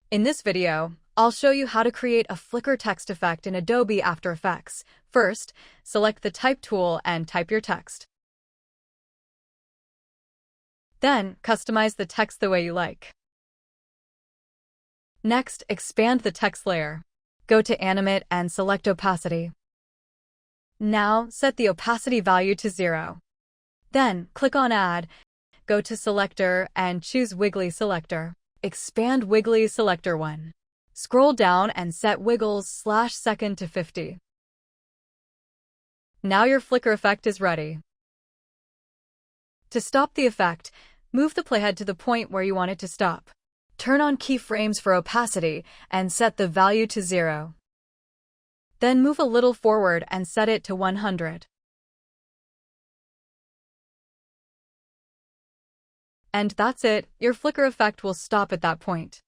In this video, I'll show you how to create a flicker text effect in Adobe After Effects. First, select the Type tool and type your text. Then, customize the text the way you like. Next, expand the text layer. Go to Animate and select Opacity. Now, set the opacity value to 0. Then, click on Add, go to Selector and choose Wiggly Selector. Expand Wiggly Selector 1. Scroll down and set wiggles/second to 50. Now your flicker effect is ready. To stop the effect, move the playhead to the point where you want it to stop. Turn on keyframes for opacity and set the value to 0. Then move a little forward and set it to 100. And that's it, your flicker effect will stop at that point.